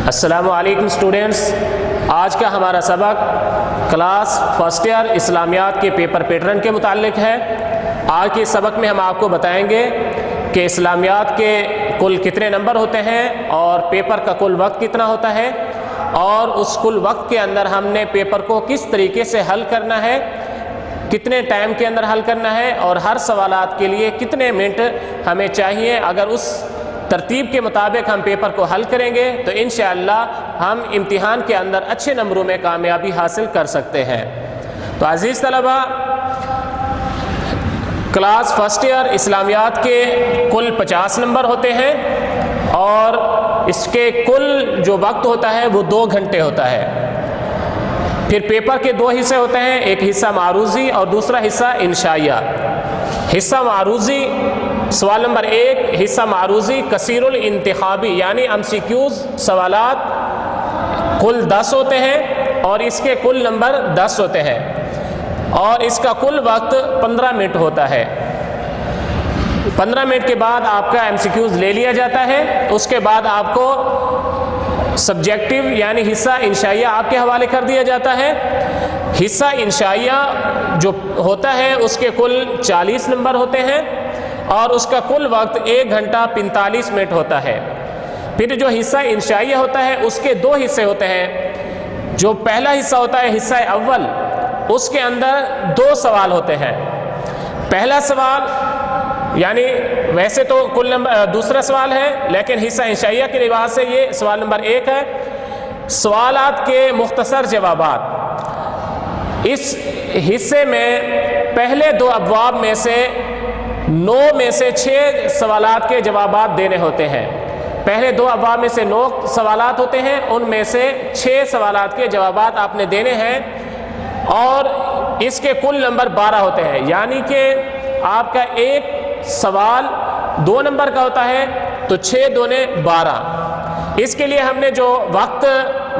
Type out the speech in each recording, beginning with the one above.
السلام علیکم اسٹوڈینٹس، آج کا ہمارا سبق کلاس فرسٹ ایئر اسلامیات کے پیپر پیٹرن کے متعلق ہے۔ آج کے سبق میں ہم آپ کو بتائیں گے کہ اسلامیات کے کل کتنے نمبر ہوتے ہیں اور پیپر کا کل وقت کتنا ہوتا ہے، اور اس کل وقت کے اندر ہم نے پیپر کو کس طریقے سے حل کرنا ہے، کتنے ٹائم کے اندر حل کرنا ہے، اور ہر سوالات کے لیے کتنے منٹ ہمیں چاہیے۔ اگر اس ترتیب کے مطابق ہم پیپر کو حل کریں گے تو انشاءاللہ ہم امتحان کے اندر اچھے نمبروں میں کامیابی حاصل کر سکتے ہیں۔ تو عزیز طلبہ، کلاس فرسٹ ایئر اسلامیات کے کل 50 نمبر ہوتے ہیں اور اس کے کل جو وقت ہوتا ہے وہ 2 گھنٹے ہوتا ہے۔ پھر پیپر کے 2 حصے ہوتے ہیں، ایک حصہ معروضی اور دوسرا حصہ انشائیہ۔ حصہ معروضی، سوال نمبر 1، حصہ معروضی کثیر الانتخابی یعنی MCQs سوالات کل 10 ہوتے ہیں اور اس کے کل نمبر 10 ہوتے ہیں اور اس کا کل وقت 15 منٹ ہوتا ہے۔ 15 منٹ کے بعد آپ کا MCQs لے لیا جاتا ہے۔ اس کے بعد آپ کو سبجیکٹیو یعنی حصہ انشائیہ آپ کے حوالے کر دیا جاتا ہے۔ حصہ انشائیہ جو ہوتا ہے اس کے کل 40 نمبر ہوتے ہیں اور اس کا کل وقت 1 گھنٹہ 45 منٹ ہوتا ہے۔ پھر جو حصہ انشائیہ ہوتا ہے اس کے 2 حصے ہوتے ہیں۔ جو پہلا حصہ ہوتا ہے حصہ اول، اس کے اندر 2 سوال ہوتے ہیں۔ پہلا سوال یعنی ویسے تو کل نمبر دوسرا سوال ہے، لیکن حصہ انشائیہ کے لحاظ سے یہ سوال نمبر 1 ہے۔ سوالات کے مختصر جوابات۔ اس حصے میں پہلے 2 ابواب میں سے 9 میں سے 6 سوالات کے جوابات دینے ہوتے ہیں۔ پہلے 2 ابواب میں سے 9 سوالات ہوتے ہیں، ان میں سے 6 سوالات کے جوابات آپ نے دینے ہیں اور اس کے کل نمبر 12 ہوتے ہیں، یعنی کہ آپ کا ایک سوال 2 نمبر کا ہوتا ہے تو 6 دونے 12۔ اس کے لیے ہم نے جو وقت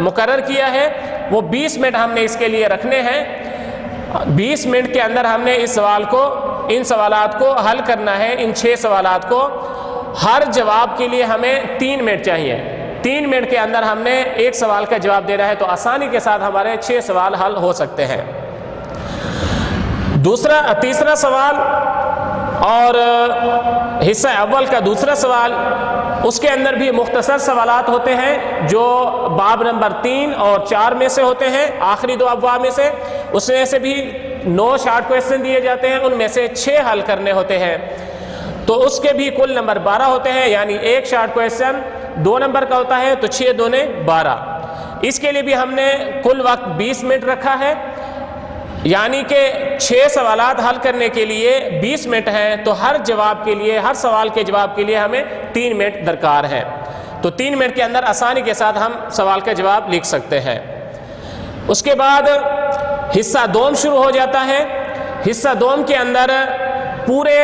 مقرر کیا ہے وہ 20 منٹ ہم نے اس کے لیے رکھنے ہیں۔ 20 منٹ کے اندر ہم نے ان سوالات کو حل کرنا ہے، ان 6 سوالات کو۔ ہر جواب کے لیے ہمیں 3 منٹ چاہیے۔ 3 منٹ کے اندر ہم نے ایک سوال کا جواب دینا ہے تو آسانی کے ساتھ ہمارے 6 سوال حل ہو سکتے ہیں۔ تیسرا سوال اور حصہ اول کا دوسرا سوال، اس کے اندر بھی مختصر سوالات ہوتے ہیں جو باب نمبر 3 اور 4 میں سے ہوتے ہیں، آخری 2 ابواب میں سے۔ اس میں سے بھی 9 شارٹ کویسچن دیے جاتے ہیں، ان میں سے 6 حل کرنے ہوتے ہیں، تو اس کے بھی کل نمبر 12 ہوتے ہیں، یعنی ایک شارٹ کویسچن 2 نمبر کا ہوتا ہے تو 6 دونے 12۔ اس کے لیے بھی ہم نے کل وقت 20 منٹ رکھا ہے، یعنی کہ 6 سوالات حل کرنے کے لیے 20 منٹ ہیں، تو ہر سوال کے جواب کے لیے ہمیں 3 منٹ درکار ہے۔ تو 3 منٹ کے اندر آسانی کے ساتھ ہم سوال کا جواب لکھ سکتے ہیں۔ اس کے بعد حصہ دوم شروع ہو جاتا ہے۔ حصہ دوم کے اندر پورے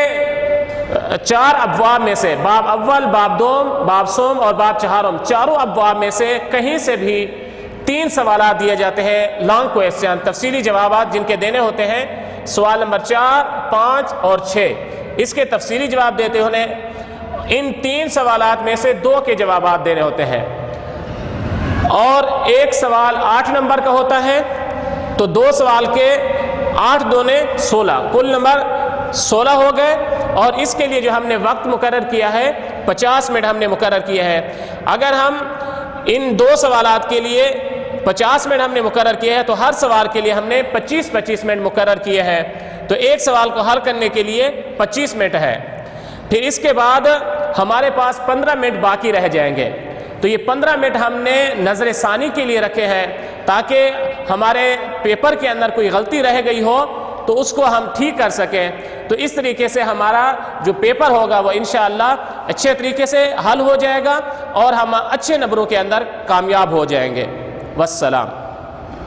4 ابواب میں سے باب اول، باب دوم، باب سوم اور باب چہارم، چاروں ابواب میں سے کہیں سے بھی 3 سوالات دیے جاتے ہیں، لانگ کویسچن، تفصیلی جوابات جن کے دینے ہوتے ہیں۔ سوال نمبر 4، 5 اور 6 اس کے تفصیلی جواب دیتے ہونے ان 3 سوالات میں سے 2 کے جوابات دینے ہوتے ہیں، اور ایک سوال 8 نمبر کا ہوتا ہے تو 2 سوال کے 8 دونے 16، کل نمبر 16 ہو گئے۔ اور اس کے لیے جو ہم نے وقت مقرر کیا ہے 50 منٹ ہم نے مقرر کیا ہے۔ اگر ہم ان 2 سوالات کے لیے 50 منٹ ہم نے مقرر کیا ہے تو ہر سوال کے لیے ہم نے 25 منٹ مقرر کیے ہیں، تو ایک سوال کو حل کرنے کے لیے 25 منٹ ہے۔ پھر اس کے بعد ہمارے پاس 15 منٹ باقی رہ جائیں گے، تو یہ 15 منٹ ہم نے نظر ثانی کے لیے رکھے ہیں تاکہ ہمارے پیپر کے اندر کوئی غلطی رہ گئی ہو تو اس کو ہم ٹھیک کر سکیں۔ تو اس طریقے سے ہمارا جو پیپر ہوگا وہ انشاءاللہ اچھے طریقے سے حل ہو جائے گا اور ہم اچھے نمبروں کے اندر کامیاب ہو جائیں گے۔ والسلام۔